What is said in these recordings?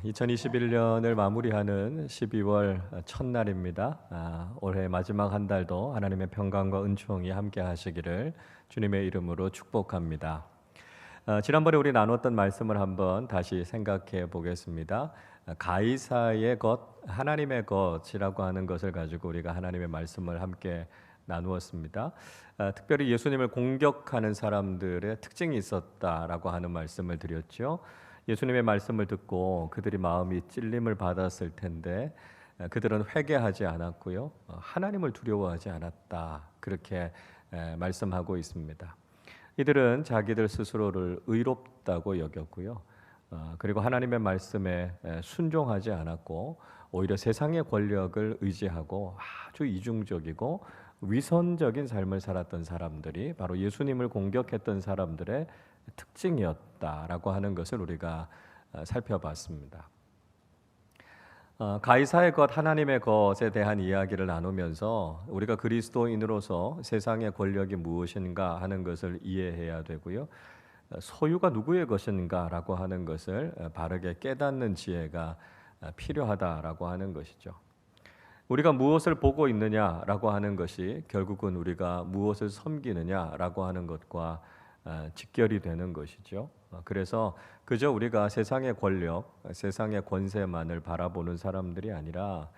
2021년을 마무리하는 12월 첫날입니다. 올해 마지막 한 달도 하나님의 평강과 은총이 함께 하시기를 주님의 이름으로 축복합니다. 지난번에 우리 나눴던 말씀을 한번 다시 생각해 보겠습니다. 가이사의 것, 하나님의 것이라고 하는 것을 가지고 우리가 하나님의 말씀을 함께 나누었습니다. 특별히 예수님을 공격하는 사람들의 특징이 있었다라고 하는 말씀을 드렸죠. 예수님의 말씀을 듣고 그들이 마음이 찔림을 받았을 텐데 그들은 회개하지 않았고요, 하나님을 두려워하지 않았다, 그렇게 말씀하고 있습니다. 이들은 자기들 스스로를 의롭다고 여겼고요, 그리고 하나님의 말씀에 순종하지 않았고 오히려 세상의 권력을 의지하고 아주 이중적이고 위선적인 삶을 살았던 사람들이 바로 예수님을 공격했던 사람들의 특징이었다라고 하는 것을 우리가 살펴봤습니다. 가이사의 것, 하나님의 것에 대한 이야기를 나누면서 우리가 그리스도인으로서 세상의 권력이 무엇인가 하는 것을 이해해야 되고요, 소유가 누구의 것인가라고 하는 것을 바르게 깨닫는 지혜가 필요하다라고 하는 것이죠. 우리가 무엇을 보고 있느냐라고 하는 것이 결국은 우리가 무엇을 섬기느냐라고 하는 것과 직결이 되는 것이죠. 그래서 그저 우리가 세상의 권력, 세상의 권세만을 바라보는 사람들이 아니라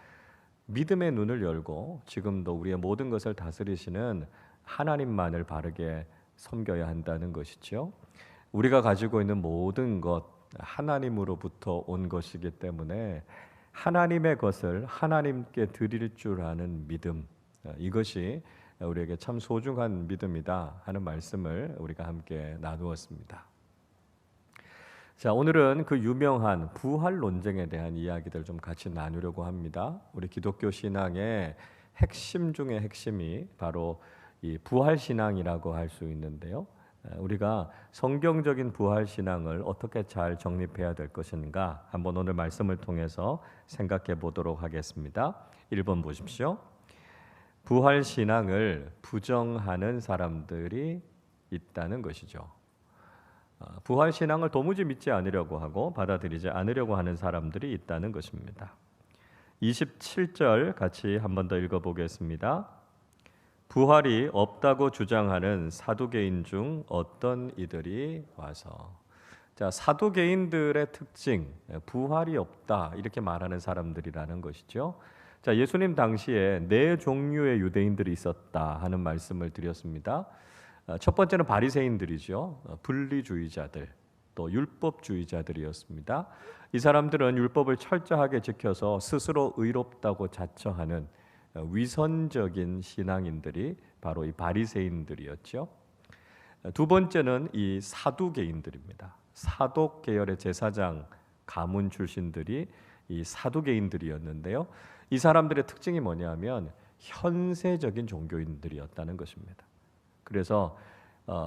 믿음의 눈을 열고 지금도 우리의 모든 것을 다스리시는 하나님만을 바르게 섬겨야 한다는 것이죠. 우리가 가지고 있는 모든 것 하나님으로부터 온 것이기 때문에 하나님의 것을 하나님께 드릴 줄 아는 믿음, 이것이 우리에게 참 소중한 믿음이다 하는 말씀을 우리가 함께 나누었습니다. 자, 오늘은 그 유명한 부활 논쟁에 대한 이야기들 좀 같이 나누려고 합니다. 우리 기독교 신앙의 핵심 중의 핵심이 바로 이 부활 신앙이라고 할 수 있는데요, 우리가 성경적인 부활 신앙을 어떻게 잘 정립해야 될 것인가 한번 오늘 말씀을 통해서 생각해 보도록 하겠습니다. 1번 보십시오. 부활 신앙을 부정하는 사람들이 있다는 것이죠. 부활 신앙을 도무지 믿지 않으려고 하고 받아들이지 않으려고 하는 사람들이 있다는 것입니다. 27절 같이 한 번 더 읽어보겠습니다. 부활이 없다고 주장하는 사두개인 중 어떤 이들이 와서. 자, 사두개인들의 특징, 부활이 없다 이렇게 말하는 사람들이라는 것이죠. 자, 예수님 당시에 네 종류의 유대인들이 있었다 하는 말씀을 드렸습니다. 첫 번째는 바리새인들이죠. 분리주의자들, 또 율법주의자들이었습니다. 이 사람들은 율법을 철저하게 지켜서 스스로 의롭다고 자처하는 위선적인 신앙인들이 바로 이 바리새인들이었죠. 두 번째는 이 사두개인들입니다. 사독 계열의 제사장 가문 출신들이 이 사두개인들이었는데요, 이 사람들의 특징이 뭐냐면 현세적인 종교인들이었다는 것입니다. 그래서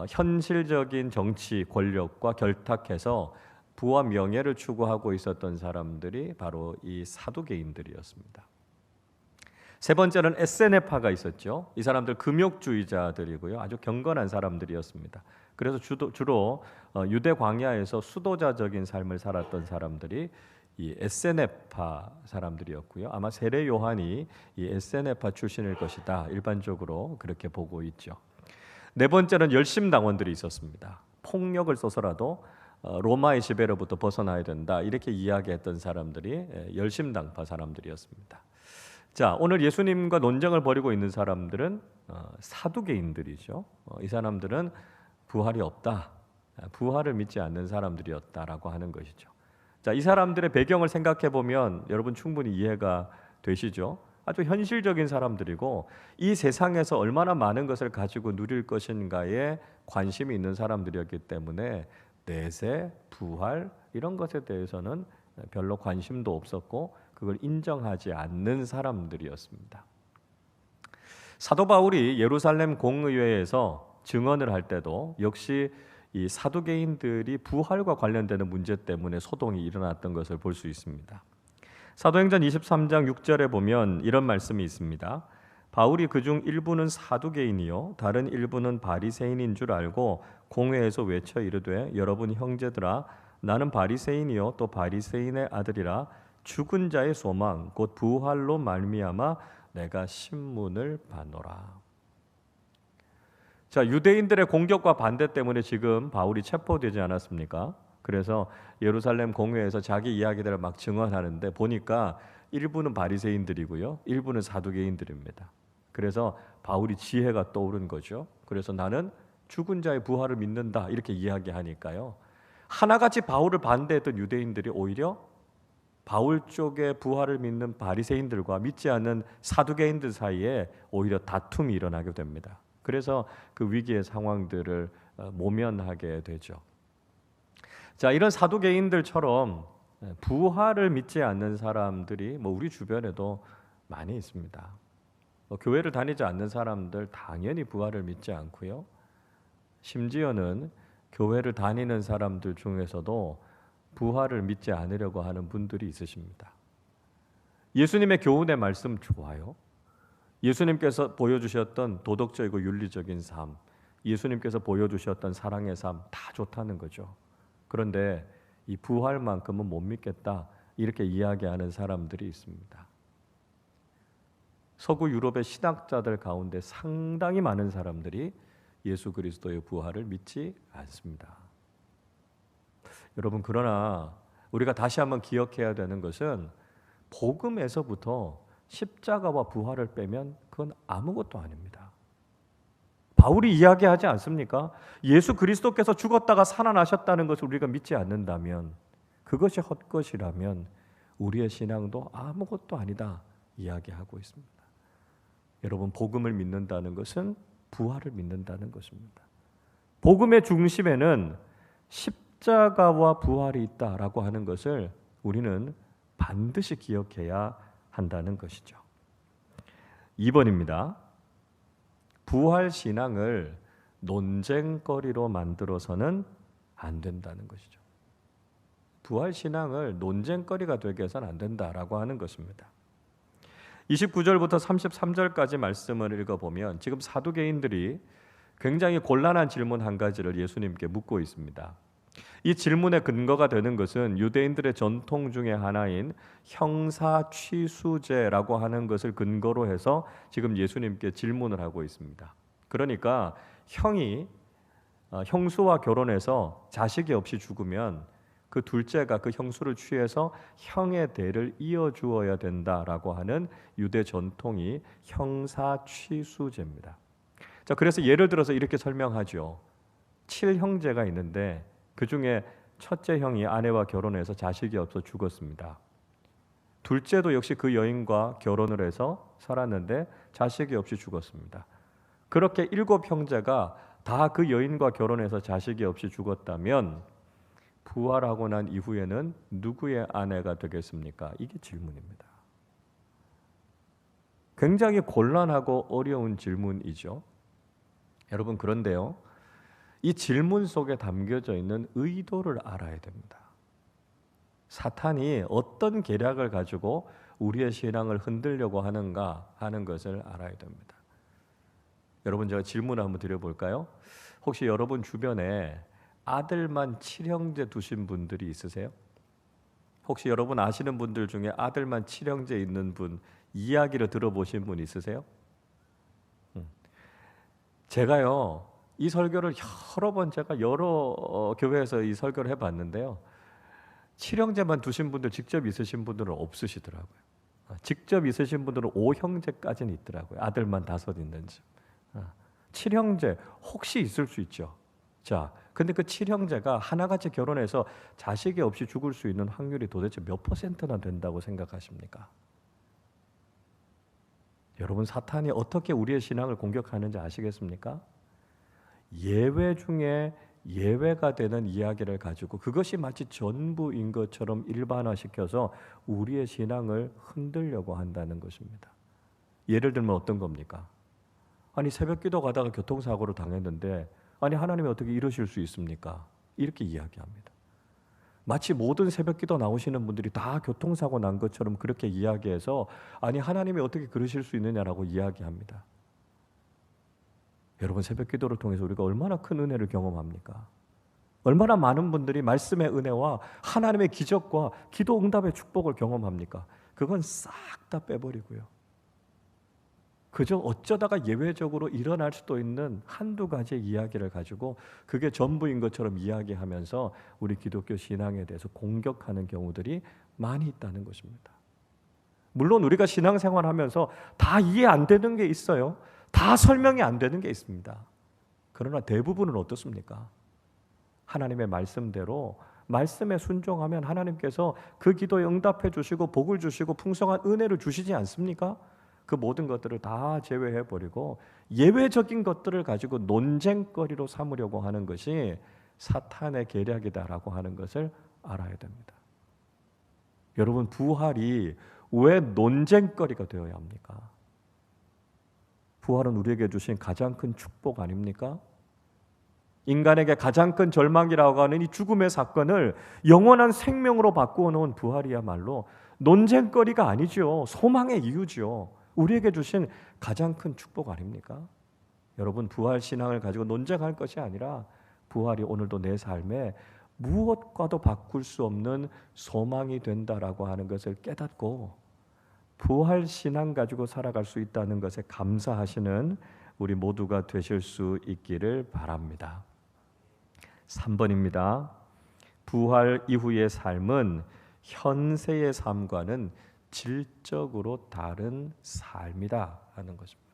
현실적인 정치 권력과 결탁해서 부와 명예를 추구하고 있었던 사람들이 바로 이 사두개인들이었습니다. 세 번째는 에세네파가 있었죠. 이 사람들 금욕주의자들이고요, 아주 경건한 사람들이었습니다. 그래서 주로 유대 광야에서 수도자적인 삶을 살았던 사람들이 이 에세네파 사람들이었고요, 아마 세례 요한이 이 에세네파 출신일 것이다, 일반적으로 그렇게 보고 있죠. 네 번째는 열심당원들이 있었습니다. 폭력을 써서라도 로마의 지배로부터 벗어나야 된다 이렇게 이야기했던 사람들이 열심당파 사람들이었습니다. 자, 오늘 예수님과 논쟁을 벌이고 있는 사람들은 사두개인들이죠. 이 사람들은 부활이 없다, 부활을 믿지 않는 사람들이었다라고 하는 것이죠. 자, 이 사람들의 배경을 생각해 보면 여러분 충분히 이해가 되시죠? 아주 현실적인 사람들이고 이 세상에서 얼마나 많은 것을 가지고 누릴 것인가에 관심이 있는 사람들이었기 때문에 내세, 부활 이런 것에 대해서는 별로 관심도 없었고 그걸 인정하지 않는 사람들이었습니다. 사도 바울이 예루살렘 공의회에서 증언을 할 때도 역시 이 사두개인들이 부활과 관련되는 문제 때문에 소동이 일어났던 것을 볼 수 있습니다. 사도행전 23장 6절에 보면 이런 말씀이 있습니다. 바울이 그중 일부는 사두개인이요 다른 일부는 바리새인인 줄 알고 공회에서 외쳐 이르되 여러분 형제들아 나는 바리새인이요 또 바리새인의 아들이라 죽은 자의 소망 곧 부활로 말미암아 내가 신문을 받노라. 자, 유대인들의 공격과 반대 때문에 지금 바울이 체포되지 않았습니까? 그래서 예루살렘 공회에서 자기 이야기들을 막 증언하는데 보니까 일부는 바리새인들이고요, 일부는 사두개인들입니다. 그래서 바울이 지혜가 떠오른 거죠. 그래서 나는 죽은 자의 부활을 믿는다 이렇게 이야기하니까요, 하나같이 바울을 반대했던 유대인들이 오히려 바울 쪽의 부활을 믿는 바리새인들과 믿지 않는 사두개인들 사이에 오히려 다툼이 일어나게 됩니다. 그래서 그 위기의 상황들을 모면하게 되죠. 자, 이런 사두개인들처럼 부활을 믿지 않는 사람들이 우리 주변에도 많이 있습니다. 교회를 다니지 않는 사람들 당연히 부활을 믿지 않고요, 심지어는 교회를 다니는 사람들 중에서도 부활을 믿지 않으려고 하는 분들이 있으십니다. 예수님의 교훈의 말씀 좋아요. 예수님께서 보여주셨던 도덕적이고 윤리적인 삶, 예수님께서 보여주셨던 사랑의 삶 다 좋다는 거죠. 그런데 이 부활만큼은 못 믿겠다 이렇게 이야기하는 사람들이 있습니다. 서구 유럽의 신학자들 가운데 상당히 많은 사람들이 예수 그리스도의 부활을 믿지 않습니다. 여러분, 그러나 우리가 다시 한번 기억해야 되는 것은 복음에서부터 십자가와 부활을 빼면 그건 아무것도 아닙니다. 바울이 이야기하지 않습니까? 예수 그리스도께서 죽었다가 살아나셨다는 것을 우리가 믿지 않는다면, 그것이 헛것이라면 우리의 신앙도 아무것도 아니다 이야기하고 있습니다. 여러분, 복음을 믿는다는 것은 부활을 믿는다는 것입니다. 복음의 중심에는 십자가와 부활이 있다라고 하는 것을 우리는 반드시 기억해야 한다는 것이죠. 2번입니다. 부활 신앙을 논쟁거리로 만들어서는 안 된다는 것이죠. 부활 신앙을 논쟁거리가 되게 해서는 안 된다라고 하는 것입니다. 29절부터 33절까지 말씀을 읽어보면 지금 사두개인들이 굉장히 곤란한 질문 한 가지를 예수님께 묻고 있습니다. 이 질문의 근거가 되는 것은 유대인들의 전통 중에 하나인 형사취수제라고 하는 것을 근거로 해서 지금 예수님께 질문을 하고 있습니다. 그러니까 형이 형수와 결혼해서 자식이 없이 죽으면 그 둘째가 그 형수를 취해서 형의 대를 이어주어야 된다라고 하는 유대 전통이 형사취수제입니다. 자, 그래서 예를 들어서 이렇게 설명하죠. 7형제가 있는데 그 중에 첫째 형이 아내와 결혼해서 자식이 없어 죽었습니다. 둘째도 역시 그 여인과 결혼을 해서 살았는데 자식이 없이 죽었습니다. 그렇게 7형제가 다 그 여인과 결혼해서 자식이 없이 죽었다면 부활하고 난 이후에는 누구의 아내가 되겠습니까? 이게 질문입니다. 굉장히 곤란하고 어려운 질문이죠. 여러분, 그런데요, 이 질문 속에 담겨져 있는 의도를 알아야 됩니다. 사탄이 어떤 계략을 가지고 우리의 신앙을 흔들려고 하는가 하는 것을 알아야 됩니다. 여러분, 제가 질문을 한번 드려볼까요? 혹시 여러분 주변에 아들만 7형제 두신 분들이 있으세요? 혹시 여러분 아시는 분들 중에 아들만 7형제 있는 분 이야기를 들어보신 분 있으세요? 제가요, 이 설교를 여러 번 제가 여러 교회에서 이 설교를 해봤는데요, 7형제만 두신 분들 직접 있으신 분들은 없으시더라고요. 직접 있으신 분들은 5형제까지는 있더라고요. 아들만 5 있는 집. 7형제 혹시 있을 수 있죠. 자, 근데 그 7형제가 하나같이 결혼해서 자식이 없이 죽을 수 있는 확률이 도대체 몇 %나 된다고 생각하십니까? 여러분, 사탄이 어떻게 우리의 신앙을 공격하는지 아시겠습니까? 예외 중에 예외가 되는 이야기를 가지고 그것이 마치 전부인 것처럼 일반화시켜서 우리의 신앙을 흔들려고 한다는 것입니다. 예를 들면 어떤 겁니까? 아니, 새벽기도 가다가 교통사고를 당했는데 아니, 하나님이 어떻게 이러실 수 있습니까? 이렇게 이야기합니다. 마치 모든 새벽기도 나오시는 분들이 다 교통사고 난 것처럼 그렇게 이야기해서 아니, 하나님이 어떻게 그러실 수 있느냐라고 이야기합니다. 여러분, 새벽기도를 통해서 우리가 얼마나 큰 은혜를 경험합니까? 얼마나 많은 분들이 말씀의 은혜와 하나님의 기적과 기도 응답의 축복을 경험합니까? 그건 싹 다 빼버리고요. 그저 어쩌다가 예외적으로 일어날 수도 있는 한두 가지의 이야기를 가지고 그게 전부인 것처럼 이야기하면서 우리 기독교 신앙에 대해서 공격하는 경우들이 많이 있다는 것입니다. 물론 우리가 신앙생활하면서 다 이해 안 되는 게 있어요. 다 설명이 안 되는 게 있습니다. 그러나 대부분은 어떻습니까? 하나님의 말씀대로 말씀에 순종하면 하나님께서 그 기도에 응답해 주시고 복을 주시고 풍성한 은혜를 주시지 않습니까? 그 모든 것들을 다 제외해 버리고 예외적인 것들을 가지고 논쟁거리로 삼으려고 하는 것이 사탄의 계략이다라고 하는 것을 알아야 됩니다. 여러분, 부활이 왜 논쟁거리가 되어야 합니까? 부활은 우리에게 주신 가장 큰 축복 아닙니까? 인간에게 가장 큰 절망이라고 하는 이 죽음의 사건을 영원한 생명으로 바꾸어 놓은 부활이야말로 논쟁거리가 아니죠. 소망의 이유죠. 우리에게 주신 가장 큰 축복 아닙니까? 여러분, 부활 신앙을 가지고 논쟁할 것이 아니라 부활이 오늘도 내 삶에 무엇과도 바꿀 수 없는 소망이 된다라고 하는 것을 깨닫고 부활 신앙 가지고 살아갈 수 있다는 것에 감사하시는 우리 모두가 되실 수 있기를 바랍니다. 3번입니다. 부활 이후의 삶은 현세의 삶과는 질적으로 다른 삶이다 하는 것입니다.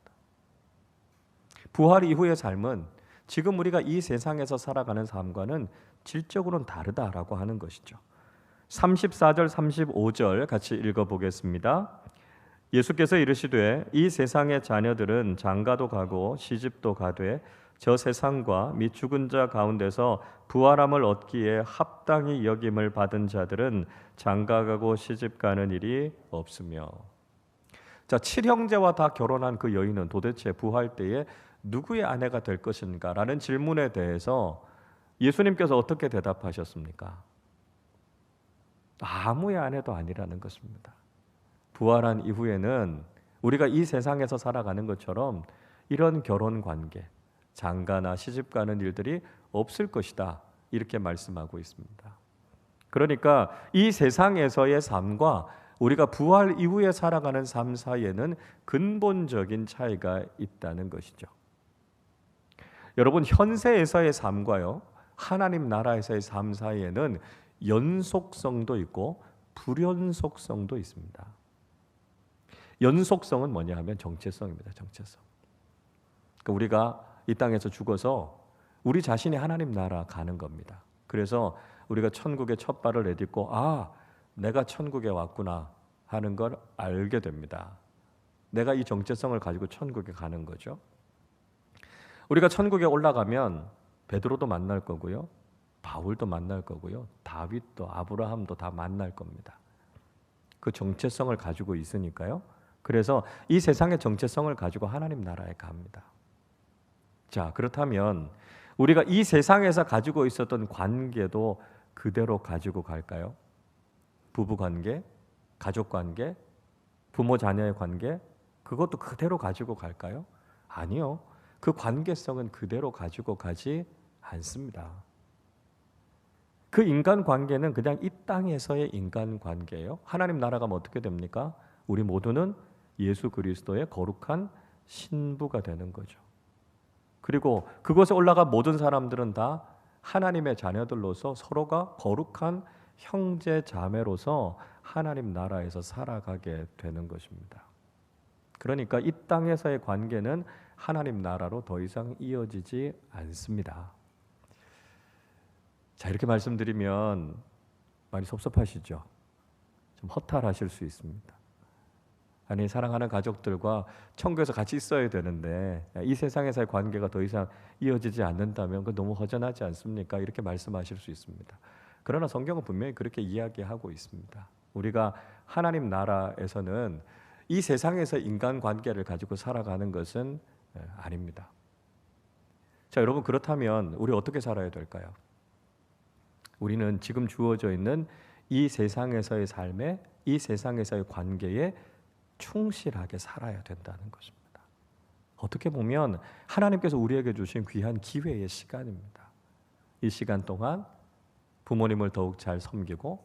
부활 이후의 삶은 지금 우리가 이 세상에서 살아가는 삶과는 질적으로는 다르다라고 하는 것이죠. 34절 35절 같이 읽어보겠습니다. 예수께서 이르시되 이 세상의 자녀들은 장가도 가고 시집도 가되 저 세상과 및 죽은 자 가운데서 부활함을 얻기에 합당히 여김을 받은 자들은 장가가고 시집가는 일이 없으며. 자, 7형제와 다 결혼한 그 여인은 도대체 부활 때에 누구의 아내가 될 것인가? 라는 질문에 대해서 예수님께서 어떻게 대답하셨습니까? 아무의 아내도 아니라는 것입니다. 부활한 이후에는 우리가 이 세상에서 살아가는 것처럼 이런 결혼 관계, 장가나 시집 가는 일들이 없을 것이다. 이렇게 말씀하고 있습니다. 그러니까 이 세상에서의 삶과 우리가 부활 이후에 살아가는 삶 사이에는 근본적인 차이가 있다는 것이죠. 여러분, 현세에서의 삶과요, 하나님 나라에서의 삶 사이에는 연속성도 있고 불연속성도 있습니다. 연속성은 뭐냐 하면 정체성입니다. 정체성. 그러니까 우리가 이 땅에서 죽어서 우리 자신이 하나님 나라 가는 겁니다. 그래서 우리가 천국에 첫 발을 내딛고 내가 천국에 왔구나 하는 걸 알게 됩니다. 내가 이 정체성을 가지고 천국에 가는 거죠. 우리가 천국에 올라가면 베드로도 만날 거고요, 바울도 만날 거고요, 다윗도 아브라함도 다 만날 겁니다. 그 정체성을 가지고 있으니까요. 그래서 이 세상의 정체성을 가지고 하나님 나라에 갑니다. 자, 그렇다면 우리가 이 세상에서 가지고 있었던 관계도 그대로 가지고 갈까요? 부부 관계, 가족 관계, 부모 자녀의 관계, 그것도 그대로 가지고 갈까요? 아니요. 그 관계성은 그대로 가지고 가지 않습니다. 그 인간 관계는 그냥 이 땅에서의 인간 관계예요. 하나님 나라 가면 어떻게 됩니까? 우리 모두는 예수 그리스도의 거룩한 신부가 되는 거죠. 그리고 그곳에 올라간 모든 사람들은 다 하나님의 자녀들로서 서로가 거룩한 형제 자매로서 하나님 나라에서 살아가게 되는 것입니다. 그러니까 이 땅에서의 관계는 하나님 나라로 더 이상 이어지지 않습니다. 자, 이렇게 말씀드리면 많이 섭섭하시죠? 좀 허탈하실 수 있습니다. 아니, 사랑하는 가족들과 천국에서 같이 있어야 되는데 이 세상에서의 관계가 더 이상 이어지지 않는다면 그 너무 허전하지 않습니까? 이렇게 말씀하실 수 있습니다. 그러나 성경은 분명히 그렇게 이야기하고 있습니다. 우리가 하나님 나라에서는 이 세상에서 인간 관계를 가지고 살아가는 것은 아닙니다. 자, 여러분, 그렇다면 우리 어떻게 살아야 될까요? 우리는 지금 주어져 있는 이 세상에서의 삶에, 이 세상에서의 관계에 충실하게 살아야 된다는 것입니다. 어떻게 보면 하나님께서 우리에게 주신 귀한 기회의 시간입니다. 이 시간 동안 부모님을 더욱 잘 섬기고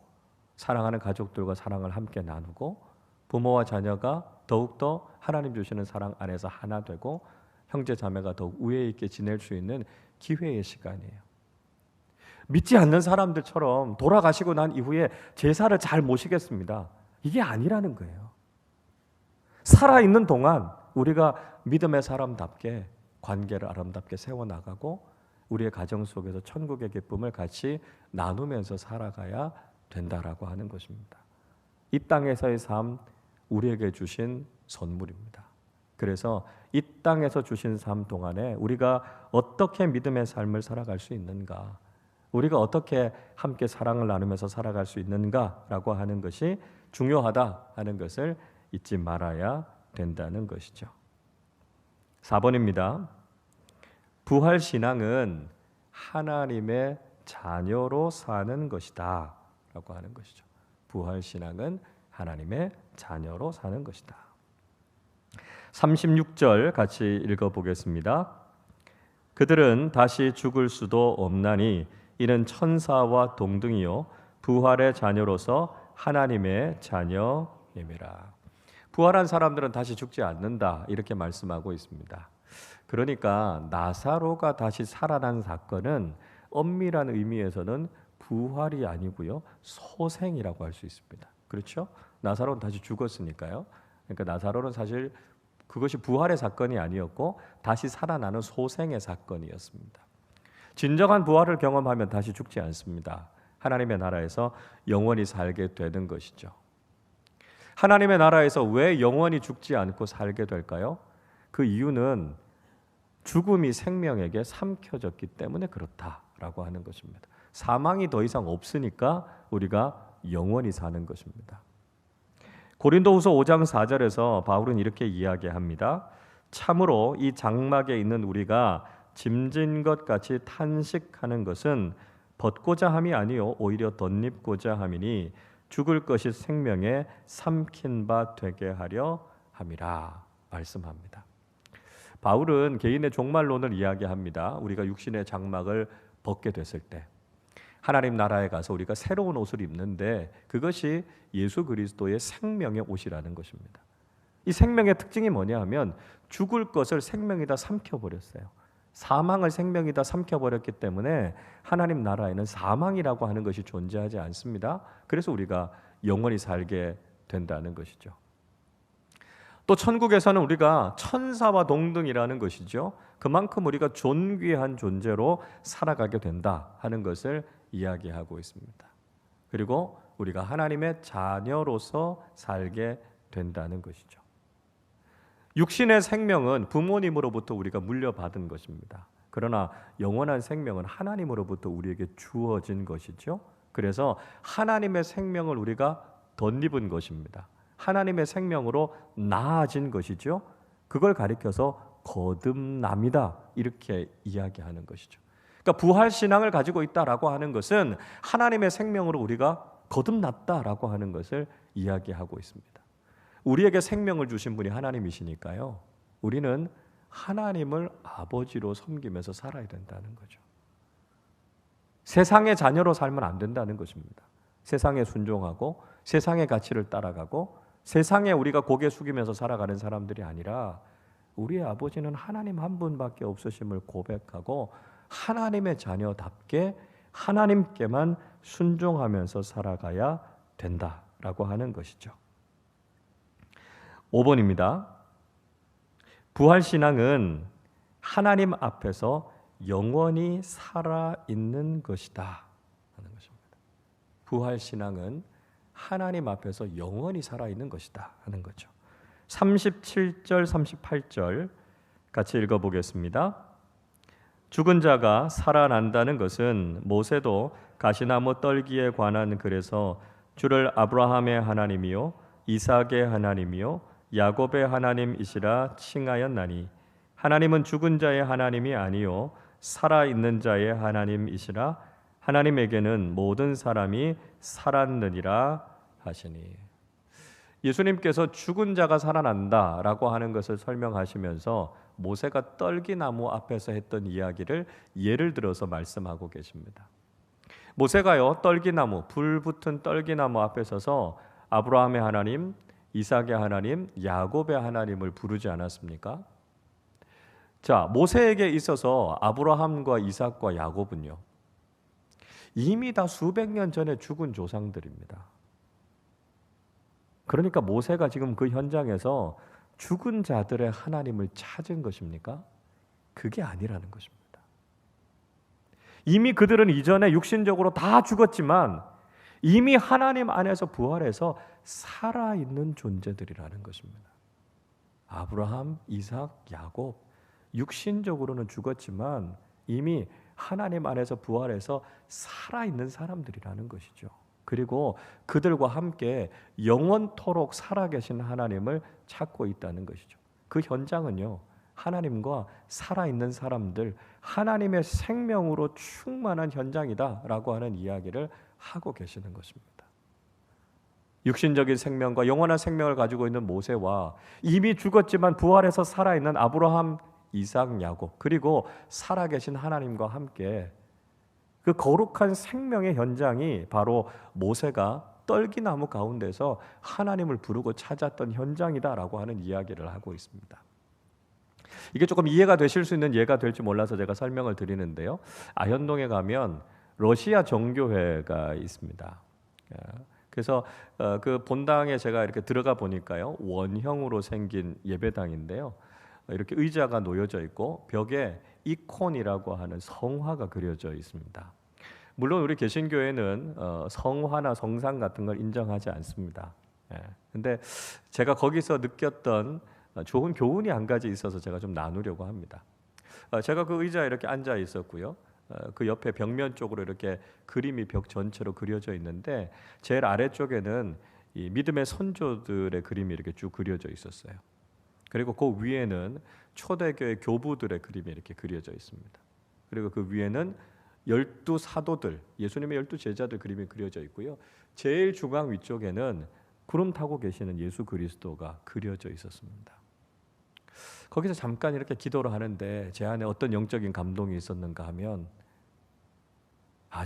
사랑하는 가족들과 사랑을 함께 나누고 부모와 자녀가 더욱더 하나님 주시는 사랑 안에서 하나 되고 형제 자매가 더욱 우애 있게 지낼 수 있는 기회의 시간이에요. 믿지 않는 사람들처럼 돌아가시고 난 이후에 제사를 잘 모시겠습니다. 이게 아니라는 거예요. 살아있는 동안 우리가 믿음의 사람답게 관계를 아름답게 세워나가고 우리의 가정 속에서 천국의 기쁨을 같이 나누면서 살아가야 된다라고 하는 것입니다. 이 땅에서의 삶 우리에게 주신 선물입니다. 그래서 이 땅에서 주신 삶 동안에 우리가 어떻게 믿음의 삶을 살아갈 수 있는가, 우리가 어떻게 함께 사랑을 나누면서 살아갈 수 있는가라고 하는 것이 중요하다 하는 것을 잊지 말아야 된다는 것이죠. 4번입니다. 부활신앙은 하나님의 자녀로 사는 것이다 라고 하는 것이죠. 부활신앙은 하나님의 자녀로 사는 것이다. 36절 같이 읽어보겠습니다. 그들은 다시 죽을 수도 없나니 이는 천사와 동등이요 부활의 자녀로서 하나님의 자녀임이라. 부활한 사람들은 다시 죽지 않는다 이렇게 말씀하고 있습니다. 그러니까 나사로가 다시 살아난 사건은 엄밀한 의미에서는 부활이 아니고요 소생이라고 할 수 있습니다. 그렇죠? 나사로는 다시 죽었으니까요. 그러니까 나사로는 사실 그것이 부활의 사건이 아니었고 다시 살아나는 소생의 사건이었습니다. 진정한 부활을 경험하면 다시 죽지 않습니다. 하나님의 나라에서 영원히 살게 되는 것이죠. 하나님의 나라에서 왜 영원히 죽지 않고 살게 될까요? 그 이유는 죽음이 생명에게 삼켜졌기 때문에 그렇다라고 하는 것입니다. 사망이 더 이상 없으니까 우리가 영원히 사는 것입니다. 고린도후서 5장 4절에서 바울은 이렇게 이야기합니다. 참으로 이 장막에 있는 우리가 짐진 것 같이 탄식하는 것은 벗고자 함이 아니요 오히려 덧입고자 함이니 죽을 것이 생명에 삼킨 바 되게 하려 함이라 말씀합니다. 바울은 개인의 종말론을 이야기합니다. 우리가 육신의 장막을 벗게 됐을 때 하나님 나라에 가서 우리가 새로운 옷을 입는데 그것이 예수 그리스도의 생명의 옷이라는 것입니다. 이 생명의 특징이 뭐냐 하면 죽을 것을 생명이다 삼켜버렸어요. 사망을 생명이다 삼켜버렸기 때문에 하나님 나라에는 사망이라고 하는 것이 존재하지 않습니다. 그래서 우리가 영원히 살게 된다는 것이죠. 또 천국에서는 우리가 천사와 동등이라는 것이죠. 그만큼 우리가 존귀한 존재로 살아가게 된다 하는 것을 이야기하고 있습니다. 그리고 우리가 하나님의 자녀로서 살게 된다는 것이죠. 육신의 생명은 부모님으로부터 우리가 물려받은 것입니다. 그러나 영원한 생명은 하나님으로부터 우리에게 주어진 것이죠. 그래서 하나님의 생명을 우리가 덧입은 것입니다. 하나님의 생명으로 나아진 것이죠. 그걸 가리켜서 거듭남이다 이렇게 이야기하는 것이죠. 그러니까 부활 신앙을 가지고 있다라고 하는 것은 하나님의 생명으로 우리가 거듭났다라고 하는 것을 이야기하고 있습니다. 우리에게 생명을 주신 분이 하나님이시니까요. 우리는 하나님을 아버지로 섬기면서 살아야 된다는 거죠. 세상의 자녀로 살면 안 된다는 것입니다. 세상에 순종하고 세상의 가치를 따라가고 세상에 우리가 고개 숙이면서 살아가는 사람들이 아니라 우리의 아버지는 하나님 한 분밖에 없으심을 고백하고 하나님의 자녀답게 하나님께만 순종하면서 살아가야 된다라고 하는 것이죠. 5번입니다. 부활신앙은 하나님 앞에서 영원히 살아있는 것이다 하는 것입니다. 부활신앙은 하나님 앞에서 영원히 살아있는 것이다 하는 거죠. 37절 38절 같이 읽어보겠습니다. 죽은 자가 살아난다는 것은 모세도 가시나무 떨기에 관한 글에서 주를 아브라함의 하나님이요 이삭의 하나님이요 야곱의 하나님이시라 칭하였나니 하나님은 죽은 자의 하나님이 아니요 살아있는 자의 하나님이시라 하나님에게는 모든 사람이 살았느니라 하시니. 예수님께서 죽은 자가 살아난다라고 하는 것을 설명하시면서 모세가 떨기나무 앞에서 했던 이야기를 예를 들어서 말씀하고 계십니다. 모세가요, 떨기나무, 불 붙은 떨기나무 앞에 서서 아브라함의 하나님, 이삭의 하나님, 야곱의 하나님을 부르지 않았습니까? 자, 모세에게 있어서 아브라함과 이삭과 야곱은요, 이미 다 수백 년 전에 죽은 조상들입니다. 그러니까 모세가 지금 그 현장에서 죽은 자들의 하나님을 찾은 것입니까? 그게 아니라는 것입니다. 이미 그들은 이전에 육신적으로 다 죽었지만 이미 하나님 안에서 부활해서 살아있는 존재들이라는 것입니다. 아브라함, 이삭, 야곱, 육신적으로는 죽었지만 이미 하나님 안에서 부활해서 살아있는 사람들이라는 것이죠. 그리고 그들과 함께 영원토록 살아계신 하나님을 찾고 있다는 것이죠. 그 현장은요, 하나님과 살아있는 사람들, 하나님의 생명으로 충만한 현장이다라고 하는 이야기를 하고 계시는 것입니다. 육신적인 생명과 영원한 생명을 가지고 있는 모세와 이미 죽었지만 부활해서 살아있는 아브라함, 이삭, 야곱, 그리고 살아계신 하나님과 함께 그 거룩한 생명의 현장이 바로 모세가 떨기나무 가운데서 하나님을 부르고 찾았던 현장이다라고 하는 이야기를 하고 있습니다. 이게 조금 이해가 되실 수 있는 예가 될지 몰라서 제가 설명을 드리는데요. 아현동에 가면 러시아 정교회가 있습니다. 그래서 그 본당에 제가 이렇게 들어가 보니까요, 원형으로 생긴 예배당인데요. 이렇게 의자가 놓여져 있고 벽에 이콘이라고 하는 성화가 그려져 있습니다. 물론 우리 개신교회는 성화나 성상 같은 걸 인정하지 않습니다. 근데 제가 거기서 느꼈던 좋은 교훈이 한 가지 있어서 제가 좀 나누려고 합니다. 제가 그 의자에 이렇게 앉아 있었고요. 그 옆에 벽면 쪽으로 이렇게 그림이 벽 전체로 그려져 있는데 제일 아래쪽에는 이 믿음의 선조들의 그림이 이렇게 쭉 그려져 있었어요. 그리고 그 위에는 초대교회 교부들의 그림이 이렇게 그려져 있습니다. 그리고 그 위에는 12 사도들, 예수님의 12 제자들 그림이 그려져 있고요. 제일 중앙 위쪽에는 구름 타고 계시는 예수 그리스도가 그려져 있었습니다. 거기서 잠깐 이렇게 기도를 하는데 제 안에 어떤 영적인 감동이 있었는가 하면,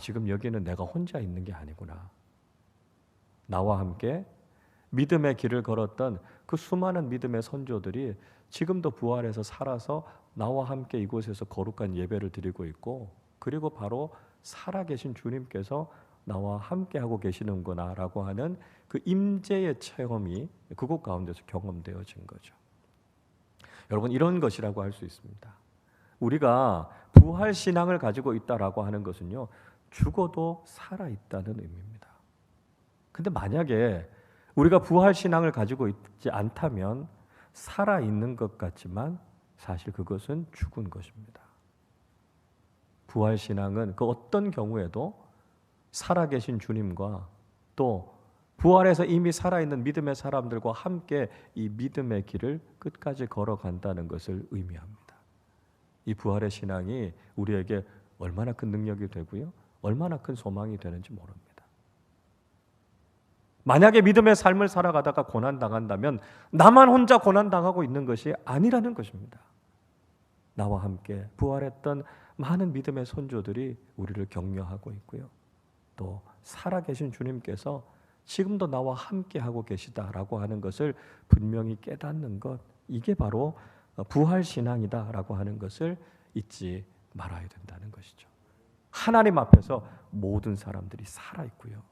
지금 여기는 내가 혼자 있는 게 아니구나. 나와 함께 믿음의 길을 걸었던 그 수많은 믿음의 선조들이 지금도 부활해서 살아서 나와 함께 이곳에서 거룩한 예배를 드리고 있고, 그리고 바로 살아계신 주님께서 나와 함께 하고 계시는구나라고 하는 그 임재의 체험이 그곳 가운데서 경험되어진 거죠. 여러분, 이런 것이라고 할 수 있습니다. 우리가 부활 신앙을 가지고 있다라고 하는 것은요, 죽어도 살아 있다는 의미입니다. 근데 만약에 우리가 부활 신앙을 가지고 있지 않다면 살아 있는 것 같지만 사실 그것은 죽은 것입니다. 부활 신앙은 그 어떤 경우에도 살아계신 주님과 또 부활해서 이미 살아있는 믿음의 사람들과 함께 이 믿음의 길을 끝까지 걸어간다는 것을 의미합니다. 이 부활의 신앙이 우리에게 얼마나 큰 능력이 되고요, 얼마나 큰 소망이 되는지 모릅니다. 만약에 믿음의 삶을 살아가다가 고난당한다면 나만 혼자 고난당하고 있는 것이 아니라는 것입니다. 나와 함께 부활했던 많은 믿음의 선조들이 우리를 격려하고 있고요, 또 살아계신 주님께서 지금도 나와 함께 하고 계시다라고 하는 것을 분명히 깨닫는 것, 이게 바로 부활신앙이다라고 하는 것을 잊지 말아야 된다는 것이죠. 하나님 앞에서 모든 사람들이 살아있고요,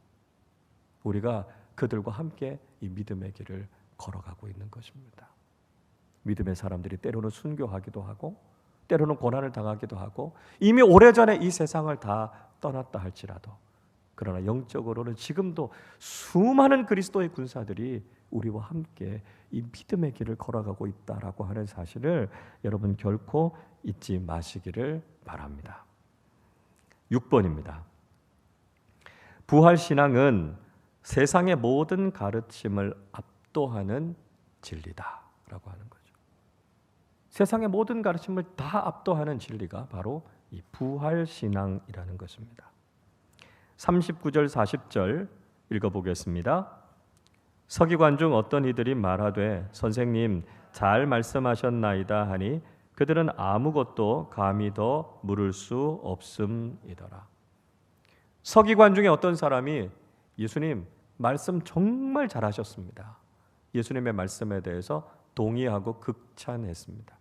우리가 그들과 함께 이 믿음의 길을 걸어가고 있는 것입니다. 믿음의 사람들이 때로는 순교하기도 하고 때로는 고난을 당하기도 하고 이미 오래전에 이 세상을 다 떠났다 할지라도, 그러나 영적으로는 지금도 수많은 그리스도의 군사들이 우리와 함께 이 믿음의 길을 걸어가고 있다라고 하는 사실을 여러분 결코 잊지 마시기를 바랍니다. 6번입니다. 부활신앙은 세상의 모든 가르침을 압도하는 진리다라고 하는 거죠. 세상의 모든 가르침을 다 압도하는 진리가 바로 이 부활신앙이라는 것입니다. 39절 40절 읽어보겠습니다. 서기관 중 어떤 이들이 말하되 선생님 잘 말씀하셨나이다 하니 그들은 아무것도 감히 더 물을 수 없음이더라. 서기관 중에 어떤 사람이 예수님 말씀 정말 잘하셨습니다. 예수님의 말씀에 대해서 동의하고 극찬했습니다.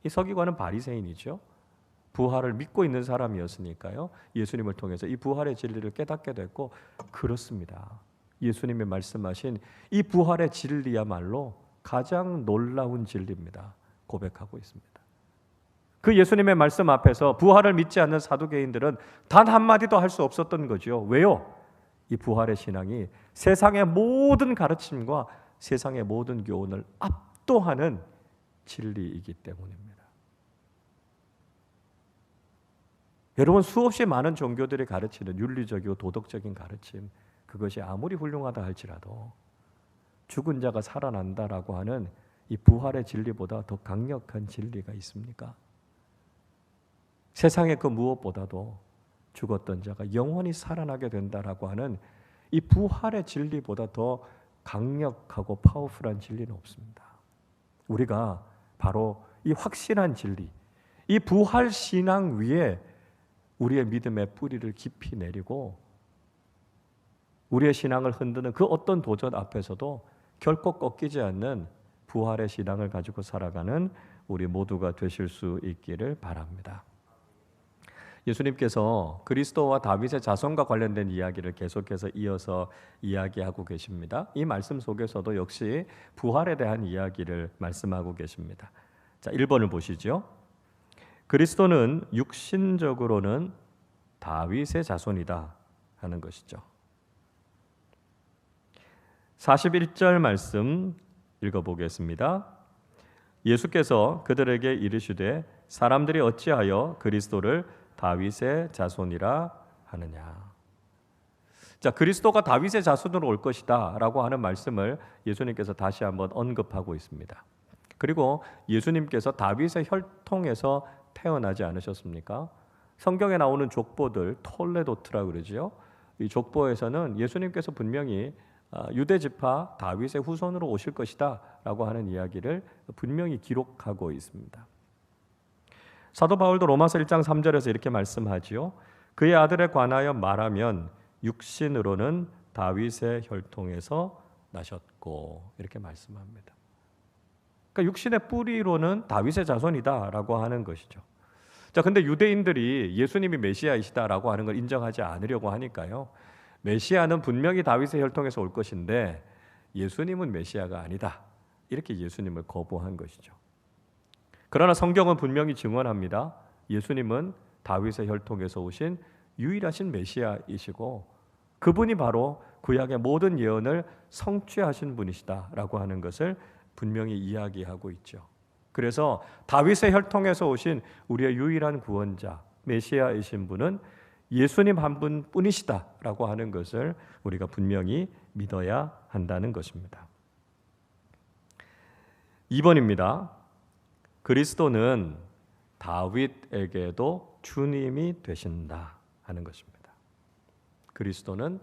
이 서기관은 바리새인이죠. 부활을 믿고 있는 사람이었으니까요. 예수님을 통해서 이 부활의 진리를 깨닫게 됐고, 그렇습니다. 예수님이 말씀하신 이 부활의 진리야말로 가장 놀라운 진리입니다. 고백하고 있습니다. 그 예수님의 말씀 앞에서 부활을 믿지 않는 사두개인들은 단 한마디도 할 수 없었던 거죠. 왜요? 이 부활의 신앙이 세상의 모든 가르침과 세상의 모든 교훈을 압도하는 진리이기 때문입니다. 여러분, 수없이 많은 종교들이 가르치는 윤리적이고 도덕적인 가르침, 그것이 아무리 훌륭하다 할지라도 죽은 자가 살아난다라고 하는 이 부활의 진리보다 더 강력한 진리가 있습니까? 세상의 그 무엇보다도 죽었던 자가 영원히 살아나게 된다라고 하는 이 부활의 진리보다 더 강력하고 파워풀한 진리는 없습니다. 우리가 바로 이 확실한 진리, 이 부활 신앙 위에 우리의 믿음의 뿌리를 깊이 내리고 우리의 신앙을 흔드는 그 어떤 도전 앞에서도 결코 꺾이지 않는 부활의 신앙을 가지고 살아가는 우리 모두가 되실 수 있기를 바랍니다. 예수님께서 그리스도와 다윗의 자손과 관련된 이야기를 계속해서 이어서 이야기하고 계십니다. 이 말씀 속에서도 역시 부활에 대한 이야기를 말씀하고 계십니다. 자, 1번을 보시죠. 그리스도는 육신적으로는 다윗의 자손이다 하는 것이죠. 41절 말씀 읽어보겠습니다. 예수께서 그들에게 이르시되 사람들이 어찌하여 그리스도를 다윗의 자손이라 하느냐. 자, 그리스도가 다윗의 자손으로 올 것이다 라고 하는 말씀을 예수님께서 다시 한번 언급하고 있습니다. 그리고 예수님께서 다윗의 혈통에서 태어나지 않으셨습니까? 성경에 나오는 족보들, 톨레도트라 그러죠. 이 족보에서는 예수님께서 분명히 유대 지파 다윗의 후손으로 오실 것이다 라고 하는 이야기를 분명히 기록하고 있습니다. 사도 바울도 로마서 1장 3절에서 이렇게 말씀하지요. 그의 아들에 관하여 말하면 육신으로는 다윗의 혈통에서 나셨고, 이렇게 말씀합니다. 그러니까 육신의 뿌리로는 다윗의 자손이다라고 하는 것이죠. 자, 근데 유대인들이 예수님이 메시아이시다라고 하는 걸 인정하지 않으려고 하니까요. 메시아는 분명히 다윗의 혈통에서 올 것인데 예수님은 메시아가 아니다. 이렇게 예수님을 거부한 것이죠. 그러나 성경은 분명히 증언합니다. 예수님은 다윗의 혈통에서 오신 유일하신 메시아이시고 그분이 바로 구약의 모든 예언을 성취하신 분이시다라고 하는 것을 분명히 이야기하고 있죠. 그래서 다윗의 혈통에서 오신 우리의 유일한 구원자, 메시아이신 분은 예수님 한 분뿐이시다라고 하는 것을 우리가 분명히 믿어야 한다는 것입니다. 2번입니다. 그리스도는 다윗에게도 주님이 되신다 하는 것입니다. 그리스도는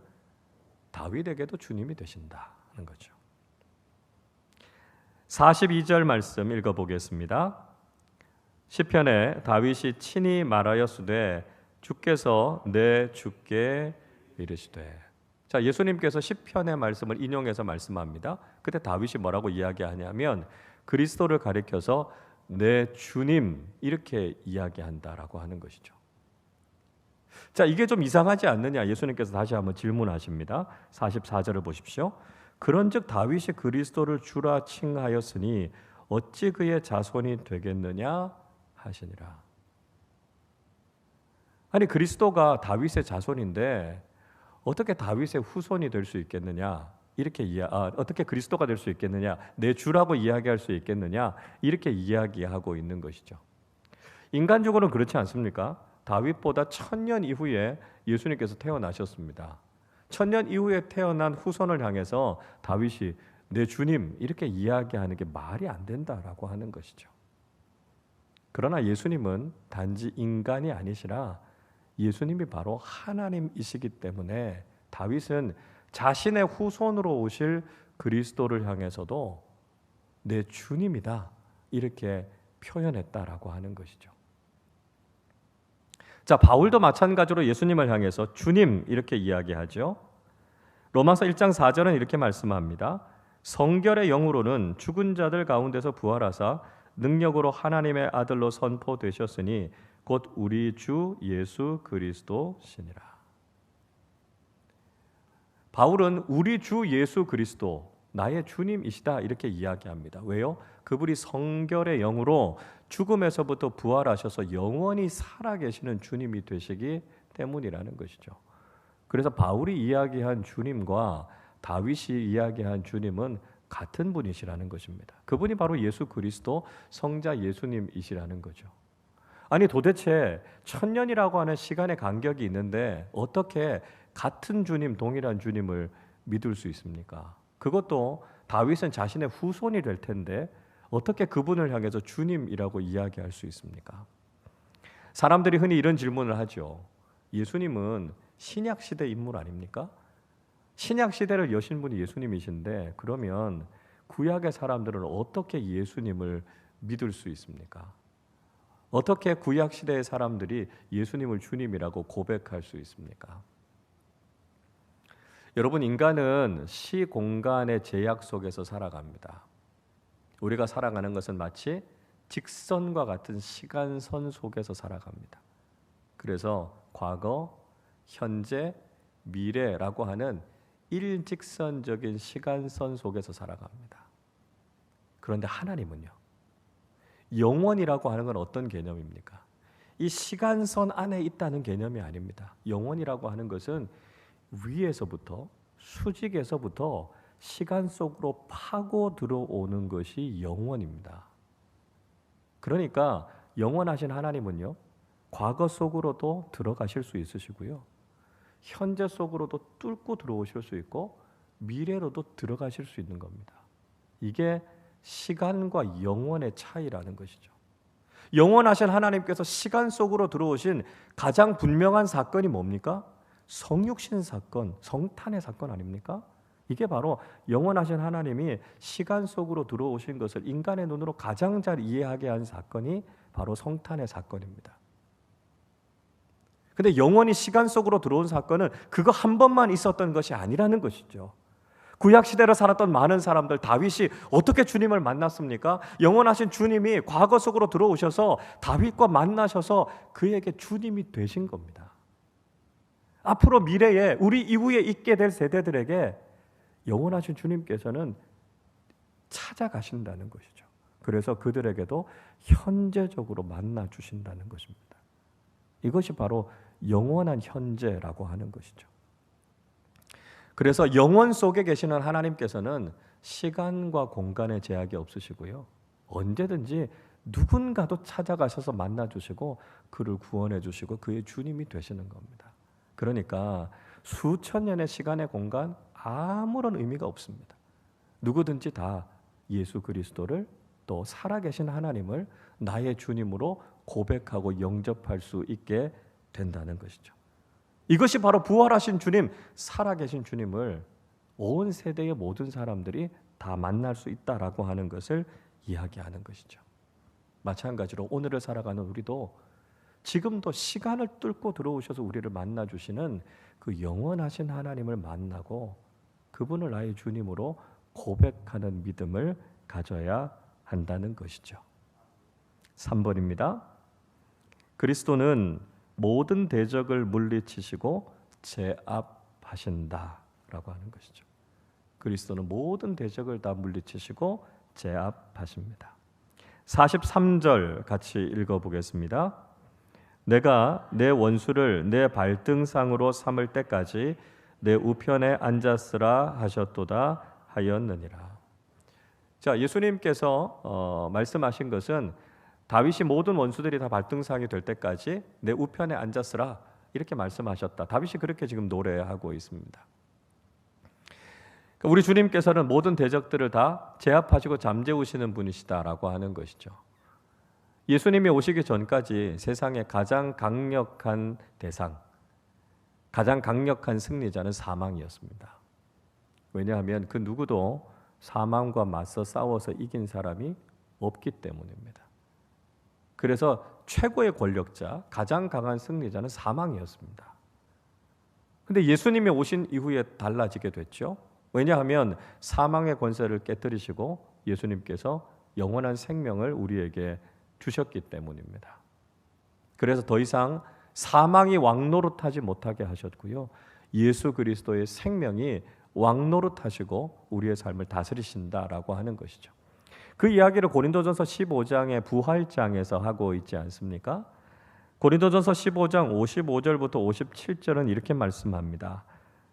다윗에게도 주님이 되신다 하는 거죠. 42절 말씀 읽어보겠습니다. 시편에 다윗이 친히 말하였으되 주께서 내 주께 이르시되. 자, 예수님께서 시편의 말씀을 인용해서 말씀합니다. 그때 다윗이 뭐라고 이야기하냐면 그리스도를 가리켜서 내 주님 이렇게 이야기한다라고 하는 것이죠. 자, 이게 좀 이상하지 않느냐? 예수님께서 다시 한번 질문하십니다. 44절을 보십시오. 그런즉 다윗이 그리스도를 주라 칭하였으니 어찌 그의 자손이 되겠느냐 하시니라. 아니, 그리스도가 다윗의 자손인데 어떻게 다윗의 후손이 될 수 있겠느냐? 이렇게 어떻게 그리스도가 될 수 있겠느냐? 내 주라고 이야기할 수 있겠느냐? 이렇게 이야기하고 있는 것이죠. 인간적으로는 그렇지 않습니까? 다윗보다 1000년 이후에 예수님께서 태어나셨습니다. 1000년 이후에 태어난 후손을 향해서 다윗이 내 주님 이렇게 이야기하는 게 말이 안 된다라고 하는 것이죠. 그러나 예수님은 단지 인간이 아니시라 예수님이 바로 하나님이시기 때문에 다윗은 자신의 후손으로 오실 그리스도를 향해서도 내 주님이다 이렇게 표현했다라고 하는 것이죠. 자, 바울도 마찬가지로 예수님을 향해서 주님 이렇게 이야기하죠. 로마서 1장 4절은 이렇게 말씀합니다. 성결의 영으로는 죽은 자들 가운데서 부활하사 능력으로 하나님의 아들로 선포되셨으니 곧 우리 주 예수 그리스도시니라. 바울은 우리 주 예수 그리스도 나의 주님이시다 이렇게 이야기합니다. 왜요? 그분이 성결의 영으로 죽음에서부터 부활하셔서 영원히 살아계시는 주님이 되시기 때문이라는 것이죠. 그래서 바울이 이야기한 주님과 다윗이 이야기한 주님은 같은 분이시라는 것입니다. 그분이 바로 예수 그리스도 성자 예수님이시라는 거죠. 아니 도대체 천년이라고 하는 시간의 간격이 있는데 어떻게 같은 주님, 동일한 주님을 믿을 수 있습니까? 그것도 다윗은 자신의 후손이 될 텐데 어떻게 그분을 향해서 주님이라고 이야기할 수 있습니까? 사람들이 흔히 이런 질문을 하죠. 예수님은 신약 시대 인물 아닙니까? 신약 시대를 여신 분이 예수님이신데 그러면 구약의 사람들은 어떻게 예수님을 믿을 수 있습니까? 어떻게 구약 시대의 사람들이 예수님을 주님이라고 고백할 수 있습니까? 여러분, 인간은 시 공간의 제약 속에서 살아갑니다. 우리가 살아가는 것은 마치 직선과 같은 시간선 속에서 살아갑니다. 그래서 과거, 현재, 미래라고 하는 일직선적인 시간선 속에서 살아갑니다. 그런데 하나님은요, 영원이라고 하는 건 어떤 개념입니까? 이 시간선 안에 있다는 개념이 아닙니다. 영원이라고 하는 것은 위에서부터, 수직에서부터 시간 속으로 파고 들어오는 것이 영원입니다. 그러니까 영원하신 하나님은요, 과거 속으로도 들어가실 수 있으시고요, 현재 속으로도 뚫고 들어오실 수 있고 미래로도 들어가실 수 있는 겁니다. 이게 시간과 영원의 차이라는 것이죠. 영원하신 하나님께서 시간 속으로 들어오신 가장 분명한 사건이 뭡니까? 성육신 사건, 성탄의 사건 아닙니까? 이게 바로 영원하신 하나님이 시간 속으로 들어오신 것을 인간의 눈으로 가장 잘 이해하게 한 사건이 바로 성탄의 사건입니다. 근데 영원히 시간 속으로 들어온 사건은 그거 한 번만 있었던 것이 아니라는 것이죠. 구약 시대로 살았던 많은 사람들, 다윗이 어떻게 주님을 만났습니까? 영원하신 주님이 과거 속으로 들어오셔서 다윗과 만나셔서 그에게 주님이 되신 겁니다. 앞으로 미래에 우리 이후에 있게 될 세대들에게 영원하신 주님께서는 찾아가신다는 것이죠. 그래서 그들에게도 현재적으로 만나 주신다는 것입니다. 이것이 바로 영원한 현재라고 하는 것이죠. 그래서 영원 속에 계시는 하나님께서는 시간과 공간의 제약이 없으시고요, 언제든지 누군가도 찾아가셔서 만나 주시고 그를 구원해 주시고 그의 주님이 되시는 겁니다. 그러니까 수천 년의 시간의 공간 아무런 의미가 없습니다. 누구든지 다 예수 그리스도를, 또 살아계신 하나님을 나의 주님으로 고백하고 영접할 수 있게 된다는 것이죠. 이것이 바로 부활하신 주님, 살아계신 주님을 온 세대의 모든 사람들이 다 만날 수 있다라고 하는 것을 이야기하는 것이죠. 마찬가지로 오늘을 살아가는 우리도 지금도 시간을 뚫고 들어오셔서 우리를 만나주시는 그 영원하신 하나님을 만나고 그분을 나의 주님으로 고백하는 믿음을 가져야 한다는 것이죠. 3번입니다. 그리스도는 모든 대적을 물리치시고 제압하신다라고 하는 것이죠. 그리스도는 모든 대적을 다 물리치시고 제압하십니다. 43절 같이 읽어보겠습니다. 내가 내 원수를 내 발등상으로 삼을 때까지 내 우편에 앉았으라 하셨도다 하였느니라. 자, 예수님께서 말씀하신 것은 다윗이 모든 원수들이 다 발등상이 될 때까지 내 우편에 앉았으라 이렇게 말씀하셨다. 다윗이 그렇게 지금 노래하고 있습니다. 우리 주님께서는 모든 대적들을 다 제압하시고 잠재우시는 분이시다라고 하는 것이죠. 예수님이 오시기 전까지 세상의 가장 강력한 대상, 가장 강력한 승리자는 사망이었습니다. 왜냐하면 그 누구도 사망과 맞서 싸워서 이긴 사람이 없기 때문입니다. 그래서 최고의 권력자, 가장 강한 승리자는 사망이었습니다. 근데 예수님이 오신 이후에 달라지게 됐죠. 왜냐하면 사망의 권세를 깨뜨리시고 예수님께서 영원한 생명을 우리에게 주셨기 때문입니다. 그래서 더 이상 사망이 왕노릇하지 못하게 하셨고요. 예수 그리스도의 생명이 왕노릇하시고 우리의 삶을 다스리신다라고 하는 것이죠. 그 이야기를 고린도전서 15장의 부활장에서 하고 있지 않습니까? 고린도전서 15장 55절부터 57절은 이렇게 말씀합니다.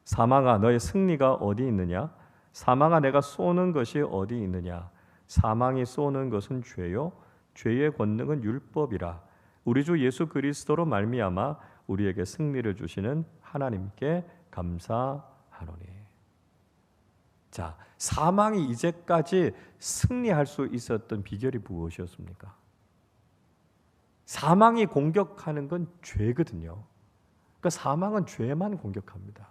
사망아 너의 승리가 어디 있느냐? 사망아 내가 쏘는 것이 어디 있느냐? 사망이 쏘는 것은 죄요 죄의 권능은 율법이라. 우리 주 예수 그리스도로 말미암아 우리에게 승리를 주시는 하나님께 감사하노니. 자, 사망이 이제까지 승리할 수 있었던 비결이 무엇이었습니까? 사망이 공격하는 건 죄거든요. 그러니까 사망은 죄만 공격합니다.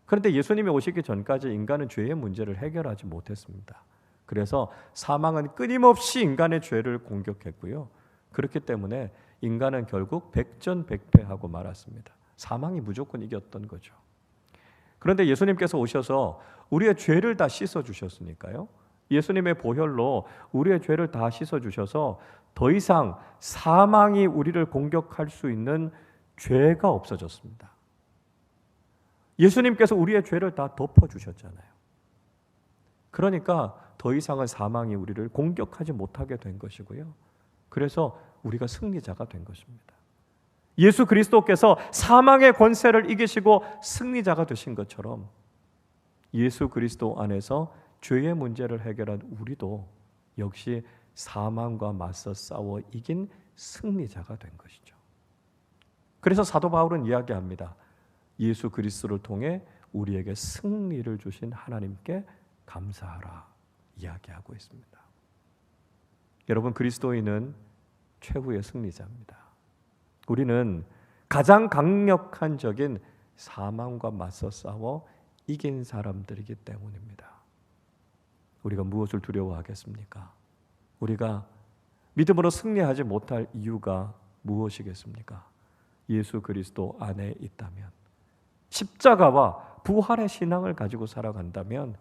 그런데 예수님이 오시기 전까지 인간은 죄의 문제를 해결하지 못했습니다. 그래서 사망은 끊임없이 인간의 죄를 공격했고요. 그렇기 때문에 인간은 결국 백전백패하고 말았습니다. 사망이 무조건 이겼던 거죠. 그런데 예수님께서 오셔서 우리의 죄를 다 씻어주셨으니까요. 예수님의 보혈로 우리의 죄를 다 씻어주셔서 더 이상 사망이 우리를 공격할 수 있는 죄가 없어졌습니다. 예수님께서 우리의 죄를 다 덮어주셨잖아요. 그러니까 더 이상은 사망이 우리를 공격하지 못하게 된 것이고요. 그래서 우리가 승리자가 된 것입니다. 예수 그리스도께서 사망의 권세를 이기시고 승리자가 되신 것처럼 예수 그리스도 안에서 죄의 문제를 해결한 우리도 역시 사망과 맞서 싸워 이긴 승리자가 된 것이죠. 그래서 사도 바울은 이야기합니다. 예수 그리스도를 통해 우리에게 승리를 주신 하나님께 감사하라 이야기하고 있습니다. 여러분, 그리스도인은 최후의 승리자입니다. 우리는 가장 강력한 적인 사망과 맞서 싸워 이긴 사람들이기 때문입니다. 우리가 무엇을 두려워하겠습니까? 우리가 믿음으로 승리하지 못할 이유가 무엇이겠습니까? 예수 그리스도 안에 있다면, 십자가와 부활의 신앙을 가지고 살아간다면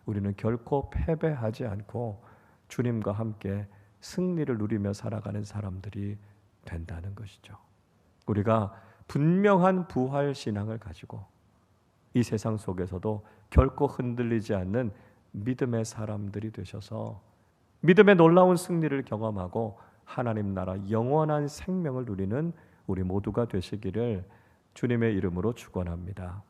우리는 결코 패배하지 않고 주님과 함께 승리를 누리며 살아가는 사람들이 된다는 것이죠. 우리가 분명한 부활 신앙을 가지고 이 세상 속에서도 결코 흔들리지 않는 믿음의 사람들이 되셔서 믿음의 놀라운 승리를 경험하고 하나님 나라 영원한 생명을 누리는 우리 모두가 되시기를 주님의 이름으로 축원합니다.